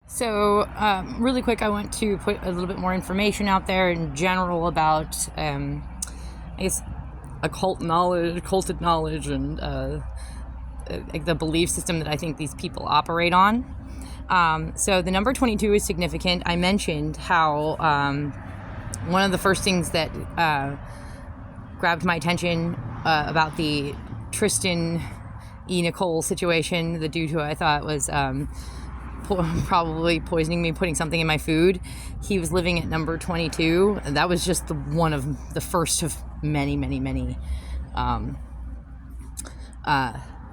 So, really quick, I want to put a little bit more information out there in general about, I guess, occulted knowledge, and the belief system that I think these people operate on. So the number 22 is significant. I mentioned how one of the first things that grabbed my attention about the Tristan E. Nicole situation, the dude who I thought was probably poisoning me, putting something in my food. He was living at number 22, and that was just one of the first of many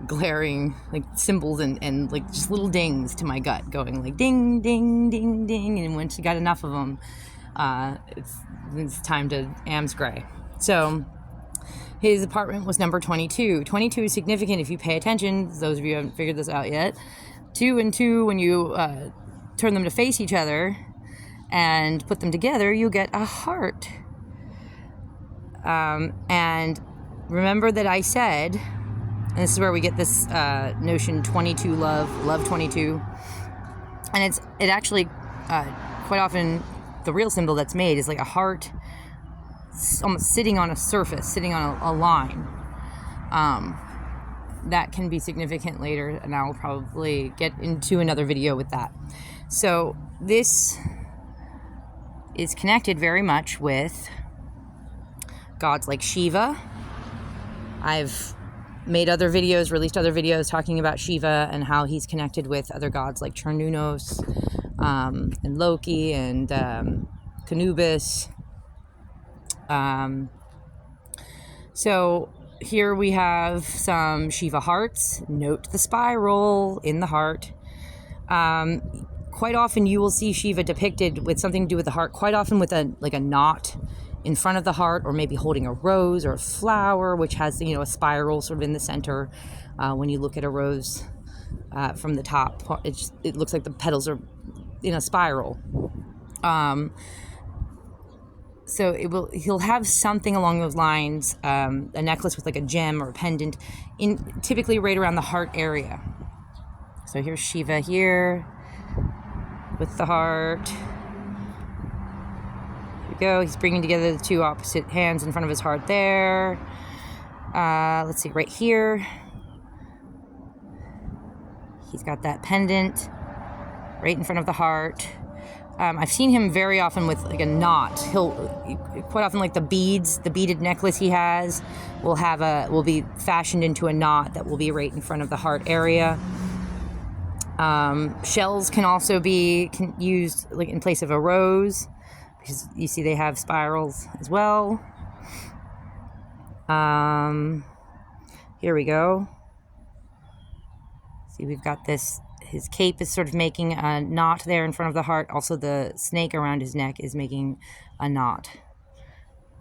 glaring like symbols and like just little dings to my gut, going like ding ding ding ding. And once you got enough of them, it's time to amscray. So his apartment was number 22. 22 is significant if you pay attention. Those of you who haven't figured this out yet. 2 and 2, when you turn them to face each other and put them together, you get a heart. And remember that I said, and this is where we get this notion 22 love 22. And it actually, quite often, the real symbol that's made is like a heart almost sitting on a surface, sitting on a line. That can be significant later, and I'll probably get into another video with that. So this is connected very much with gods like Shiva. I've made other videos, released other videos talking about Shiva and how he's connected with other gods like Kronos, and Loki, and Canubis. So here we have some Shiva hearts. Note the spiral in the heart. Quite often you will see Shiva depicted with something to do with the heart, quite often with a knot in front of the heart, or maybe holding a rose or a flower, which has, a spiral sort of in the center. When you look at a rose from the top, it looks like the petals are in a spiral. So he'll have something along those lines, a necklace with like a gem or a pendant, typically right around the heart area. So here's Shiva here with the heart. Here we go. He's bringing together the two opposite hands in front of his heart there. Let's see, right here. He's got that pendant right in front of the heart. I've seen him very often with like a knot. He'll quite often, like the beaded necklace he has will be fashioned into a knot that will be right in front of the heart area. Shells can also be used like in place of a rose, because you see they have spirals as well. Here we go. See, we've got this. His cape is sort of making a knot there in front of the heart. Also, the snake around his neck is making a knot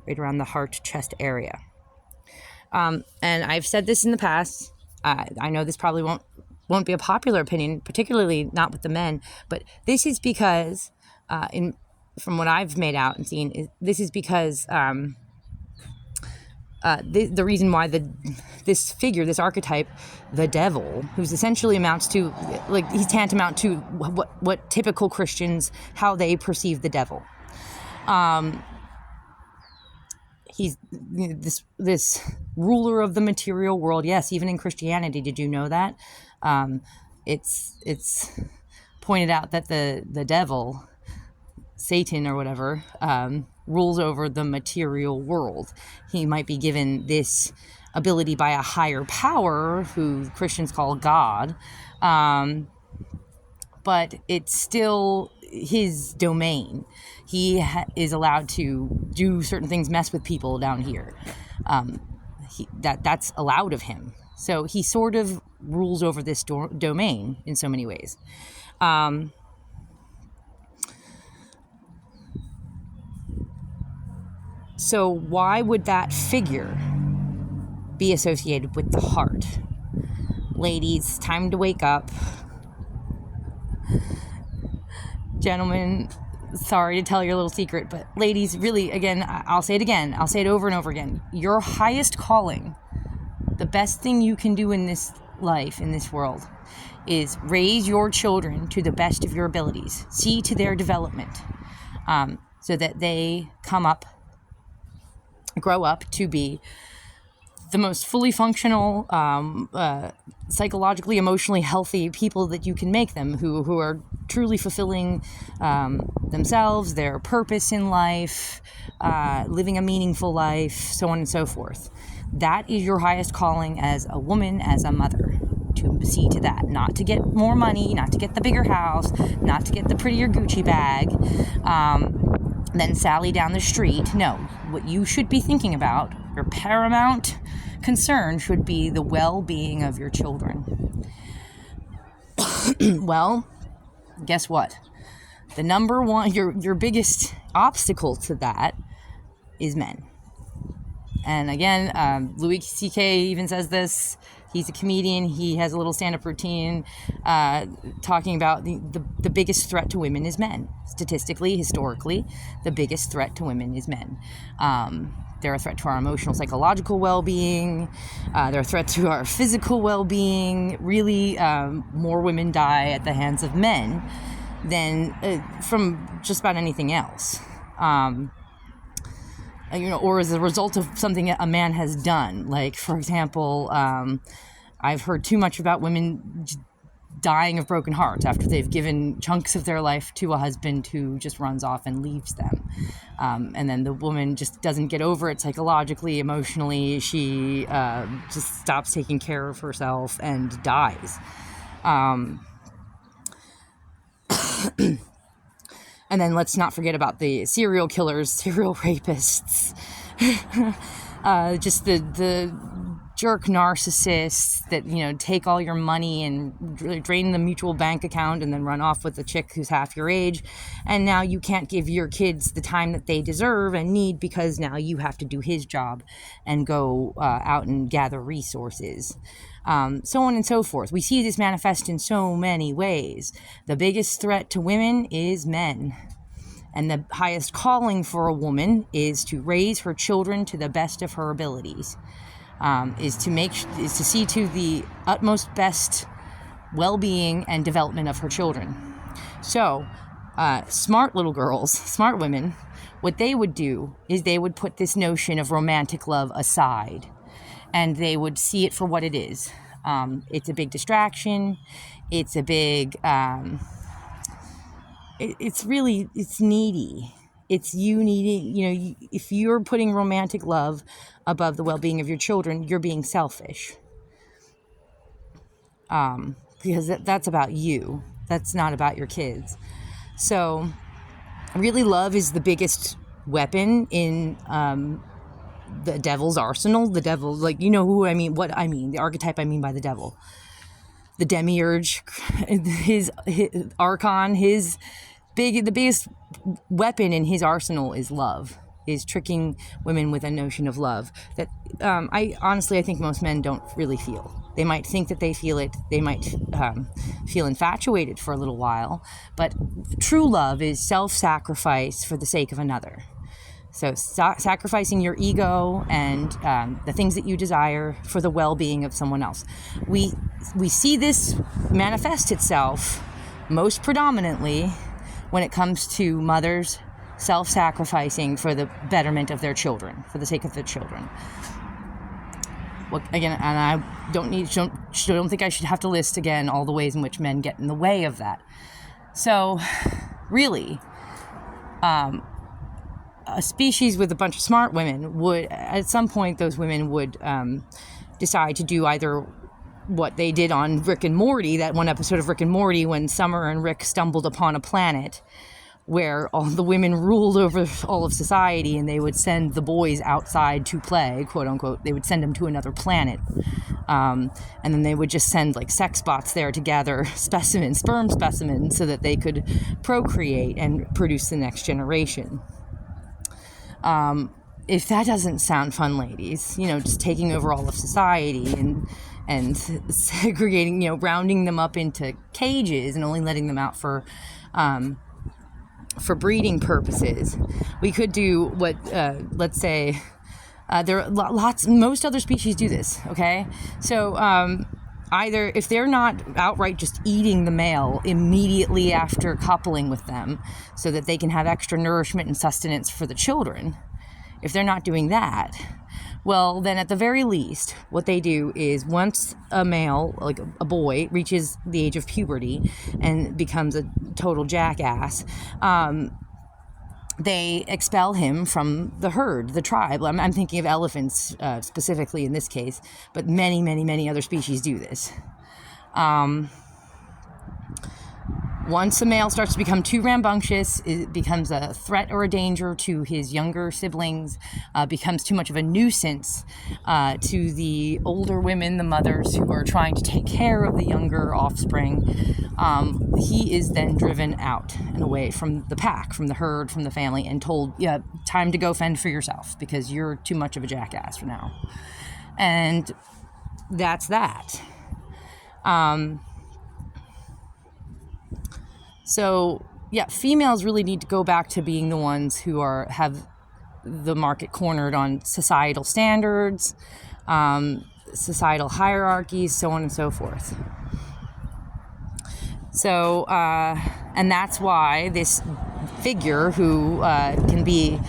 right around the heart chest area. And I've said this in the past. I know this probably won't be a popular opinion, particularly not with the men. But this is because, from what I've made out and seen, this is because the reason why this figure, this archetype, the devil, who's essentially amounts to, like, he's tantamount to what typical Christians, how they perceive the devil. He's this ruler of the material world. Yes, even in Christianity, did you know that? It's pointed out that the devil, Satan or whatever, rules over the material world. He might be given this ability by a higher power, who Christians call God, but it's still his domain. He is allowed to do certain things, mess with people down here. That's allowed of him. So he sort of rules over this domain in so many ways. So why would that figure be associated with the heart? Ladies, time to wake up. Gentlemen, sorry to tell your little secret, but ladies, really, again, I'll say it again. I'll say it over and over again. Your highest calling, the best thing you can do in this life in this world is raise your children to the best of your abilities. See to their development, so that they grow up to be the most fully functional, psychologically, emotionally healthy people that you can make them, who are truly fulfilling themselves, their purpose in life, living a meaningful life, so on and so forth. That is your highest calling as a woman, as a mother, to see to that. Not to get more money, not to get the bigger house, not to get the prettier Gucci bag, then sally down the street. No, what you should be thinking about, your paramount concern, should be the well-being of your children. Well, guess what? The number one, your biggest obstacle to that is men. And again, Louis C.K. even says this. He's a comedian. He has a little stand-up routine talking about the biggest threat to women is men. Statistically, historically, the biggest threat to women is men. They're a threat to our emotional, psychological well-being. They're a threat to our physical well-being. Really, more women die at the hands of men than from just about anything else. Or as a result of something a man has done. Like, for example, I've heard too much about women dying of broken hearts after they've given chunks of their life to a husband who just runs off and leaves them. And then the woman just doesn't get over it psychologically, emotionally. She just stops taking care of herself and dies. And then let's not forget about the serial killers, serial rapists, just the jerk narcissists that, take all your money and drain the mutual bank account and then run off with a chick who's half your age. And now you can't give your kids the time that they deserve and need because now you have to do his job and go out and gather resources. So on and so forth. We see this manifest in so many ways. The biggest threat to women is men. And the highest calling for a woman is to raise her children to the best of her abilities. Is to see to the utmost best well-being and development of her children. So, smart little girls, smart women, what they would do is they would put this notion of romantic love aside. And they would see it for what it is. It's a big distraction. It's a big, it's needy. It's you needing, if you're putting romantic love above the well-being of your children, you're being selfish. Because that's about you. That's not about your kids. So, really, love is the biggest weapon in, the devil's arsenal. The devil, who I mean, what I mean, the archetype I mean by the devil. The demiurge, his archon, the biggest weapon in his arsenal is love, is tricking women with a notion of love that I think most men don't really feel. They might think that they feel it. They might feel infatuated for a little while, but true love is self-sacrifice for the sake of another. So sacrificing your ego and the things that you desire for the well-being of someone else. We see this manifest itself most predominantly when it comes to mothers self-sacrificing for the betterment of their children, for the sake of their children. Well, again, and I don't think I should have to list again all the ways in which men get in the way of that. So, really, a species with a bunch of smart women would, at some point, those women would decide to do either what they did on Rick and Morty, that one episode of Rick and Morty when Summer and Rick stumbled upon a planet where all the women ruled over all of society, and they would send the boys outside to play, quote unquote. They would send them to another planet. And then they would just send sex bots there to gather sperm specimens, so that they could procreate and produce the next generation. If that doesn't sound fun, ladies, just taking over all of society and segregating, rounding them up into cages and only letting them out for breeding purposes. We could do what, let's say, there are most other species do this, okay? So, either if they're not outright just eating the male immediately after coupling with them so that they can have extra nourishment and sustenance for the children, if they're not doing that, well, then at the very least, what they do is once a male, like a boy, reaches the age of puberty and becomes a total jackass, they expel him from the herd, the tribe. I'm thinking of elephants specifically in this case, but many, many, many other species do this. Once a male starts to become too rambunctious, it becomes a threat or a danger to his younger siblings, becomes too much of a nuisance to the older women, the mothers who are trying to take care of the younger offspring. He is then driven out and away from the pack, from the herd, from the family, and told, yeah, time to go fend for yourself because you're too much of a jackass for now. And that's that. So, yeah, females really need to go back to being the ones who have the market cornered on societal standards, societal hierarchies, so on and so forth. So, and that's why this figure who can be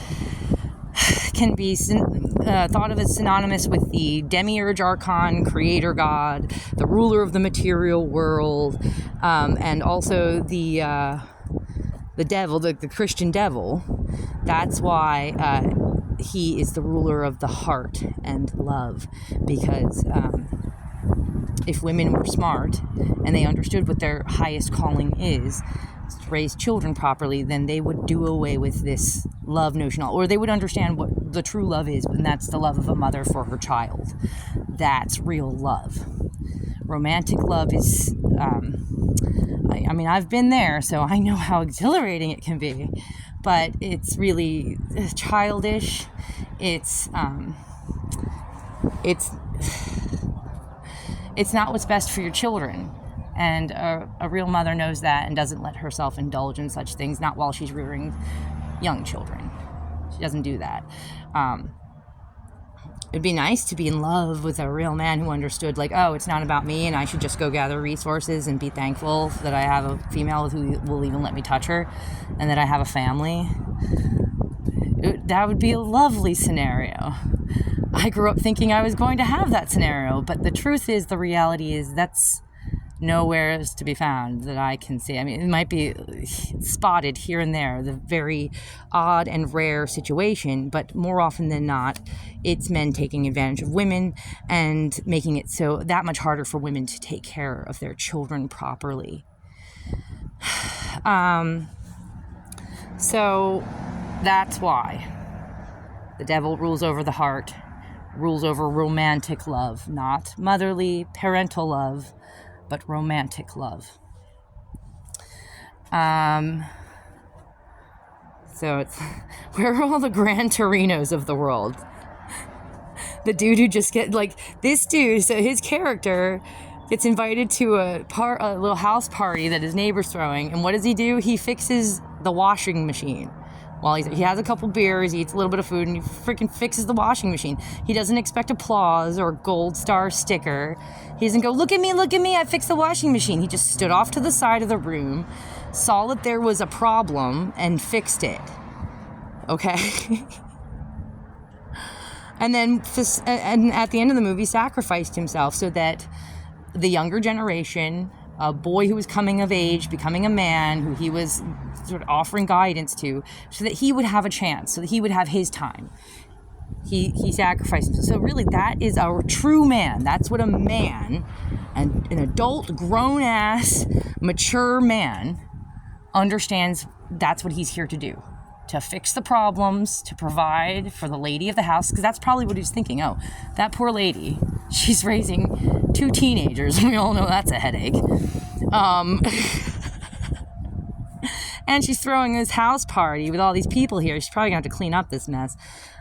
thought of as synonymous with the demiurge archon, creator god, the ruler of the material world, and also the devil, the Christian devil. That's why he is the ruler of the heart and love, because if women were smart and they understood what their highest calling is, to raise children properly, then they would do away with this love notion, or they would understand what the true love is, and that's the love of a mother for her child. That's real love. Romantic love is, I mean, I've been there, so I know how exhilarating it can be, but it's really childish. It's not what's best for your children. And a real mother knows that and doesn't let herself indulge in such things, not while she's rearing young children. She doesn't do that. It'd be nice to be in love with a real man who understood, like, oh, it's not about me and I should just go gather resources and be thankful that I have a female who will even let me touch her and that I have a family. That would be a lovely scenario. I grew up thinking I was going to have that scenario, but the truth is, the reality is that's nowhere is to be found that I can see. I mean, it might be spotted here and there, the very odd and rare situation, but more often than not, it's men taking advantage of women and making it so that much harder for women to take care of their children properly. So that's why the devil rules over the heart, rules over romantic love, not motherly, parental love, but romantic love. So it's, where are all the Gran Torinos of the world? The dude who just this dude, so his character gets invited to a little house party that his neighbor's throwing, and what does he do? He fixes the washing machine. While he has a couple beers, he eats a little bit of food, and he freaking fixes the washing machine. He doesn't expect applause or a gold star sticker. He doesn't go, look at me, I fixed the washing machine. He just stood off to the side of the room, saw that there was a problem, and fixed it. Okay? And then and at the end of the movie, sacrificed himself so that the younger generation, a boy who was coming of age, becoming a man, who he was sort of offering guidance to, so that he would have a chance, so that he would have his time. He sacrificed himself. So really, that is a true man. That's what a man, and an adult, grown-ass, mature man, understands. That's what he's here to do. To fix the problems, to provide for the lady of the house, because that's probably what he's thinking. Oh, that poor lady, she's raising 2 teenagers. We all know that's a headache. And she's throwing this house party with all these people here. She's probably going to have to clean up this mess.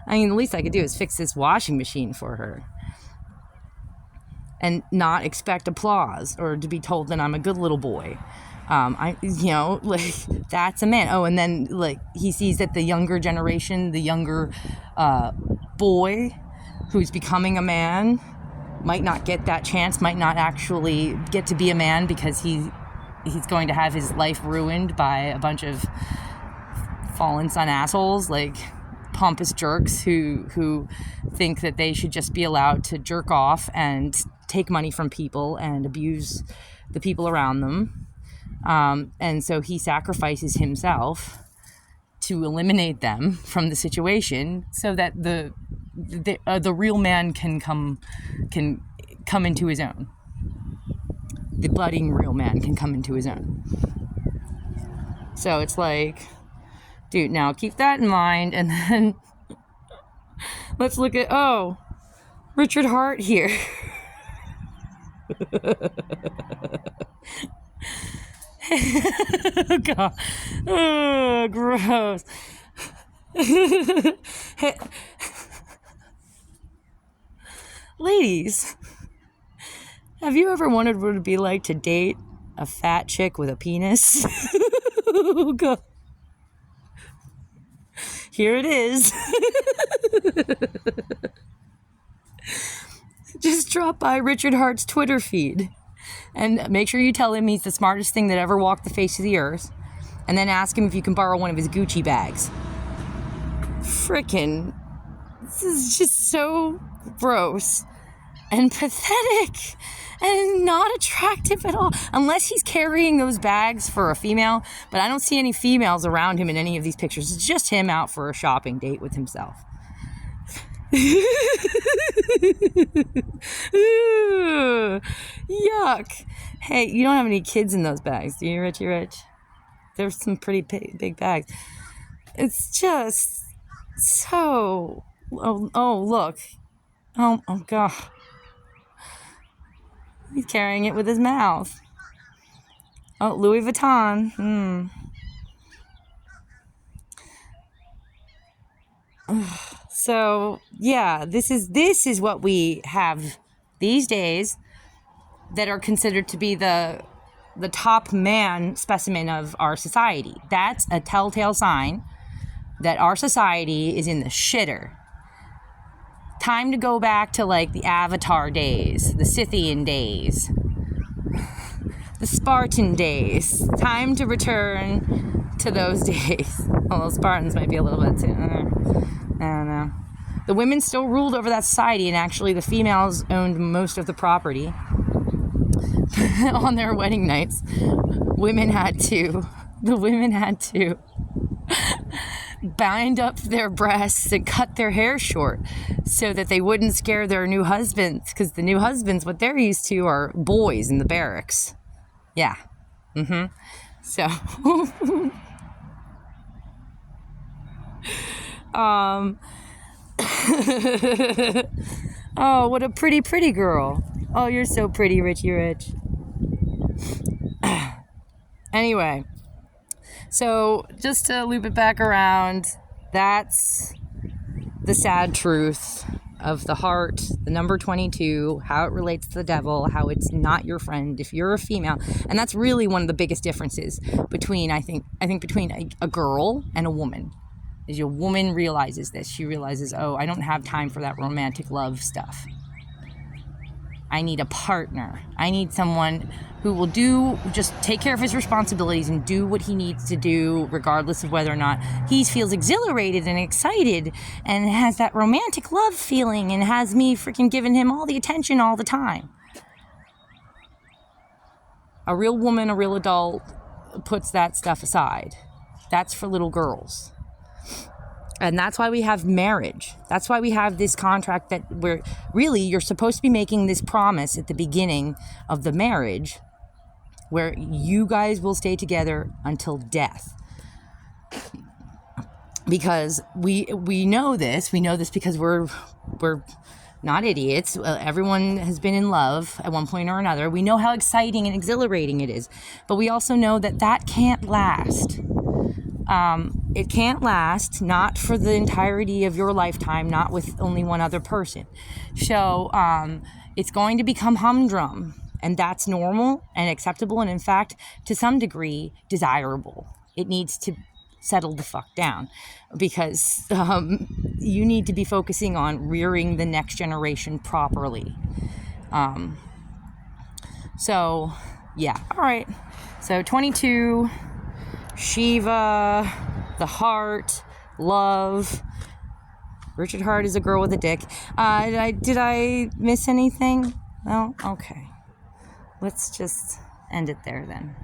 I mean, the least I could do is fix this washing machine for her. And not expect applause or to be told that I'm a good little boy. That's a man. Oh, and then, he sees that the younger generation, the younger boy who's becoming a man, might not get that chance, might not actually get to be a man because he's going to have his life ruined by a bunch of fallen sun assholes, like pompous jerks who think that they should just be allowed to jerk off and take money from people and abuse the people around them. And so he sacrifices himself to eliminate them from the situation so that the real man can come into his own. The budding real man can come into his own. So it's like, dude, now keep that in mind, and then let's look at, Richard Hart here. Oh, God. Oh, gross. Ladies, have you ever wondered what it would be like to date a fat chick with a penis? Oh, God. Here it is. Just drop by Richard Hart's Twitter feed and make sure you tell him he's the smartest thing that ever walked the face of the earth, and then ask him if you can borrow one of his Gucci bags. Frickin', this is just so gross and pathetic and not attractive at all, unless he's carrying those bags for a female. But I don't see any females around him in any of these pictures. It's just him out for a shopping date with himself. Ooh, yuck. Hey, you don't have any kids in those bags, do you, Richie Rich? There's some pretty big bags. It's just so... Oh, look. Oh, God. He's carrying it with his mouth. Oh, Louis Vuitton. So, yeah, this is what we have these days that are considered to be the top man specimen of our society. That's a telltale sign that our society is in the shitter. Time to go back to, like, the Avatar days, the Scythian days, the Spartan days. Time to return to those days. Although Spartans might be a little bit too... I don't know. The women still ruled over that society, and actually the females owned most of the property. On their wedding nights, the women had to bind up their breasts and cut their hair short so that they wouldn't scare their new husbands, because the new husbands, what they're used to are boys in the barracks. Yeah. So oh, what a pretty girl. Oh, you're so pretty, Richie Rich. Anyway, so just to loop it back around, that's the sad truth of the heart, the number 22, how it relates to the devil, how it's not your friend if you're a female. And that's really one of the biggest differences between, I think between a girl and a woman. Is a woman realizes this. She realizes, oh, I don't have time for that romantic love stuff. I need a partner. I need someone who will just take care of his responsibilities and do what he needs to do, regardless of whether or not he feels exhilarated and excited and has that romantic love feeling and has me freaking giving him all the attention all the time. A real woman, a real adult puts that stuff aside. That's for little girls. And that's why we have marriage. That's why we have this contract that you're supposed to be making this promise at the beginning of the marriage where you guys will stay together until death. Because we know this. We know this because we're not idiots. Everyone has been in love at one point or another. We know how exciting and exhilarating it is. But we also know that can't last. It can't last, not for the entirety of your lifetime, not with only one other person. So it's going to become humdrum, and that's normal and acceptable, and in fact, to some degree, desirable. It needs to settle the fuck down because you need to be focusing on rearing the next generation properly. So, yeah. All right. So 22, Shiva, the heart, love. Richard Hart is a girl with a dick. Did I miss anything? No? Okay. Let's just end it there then.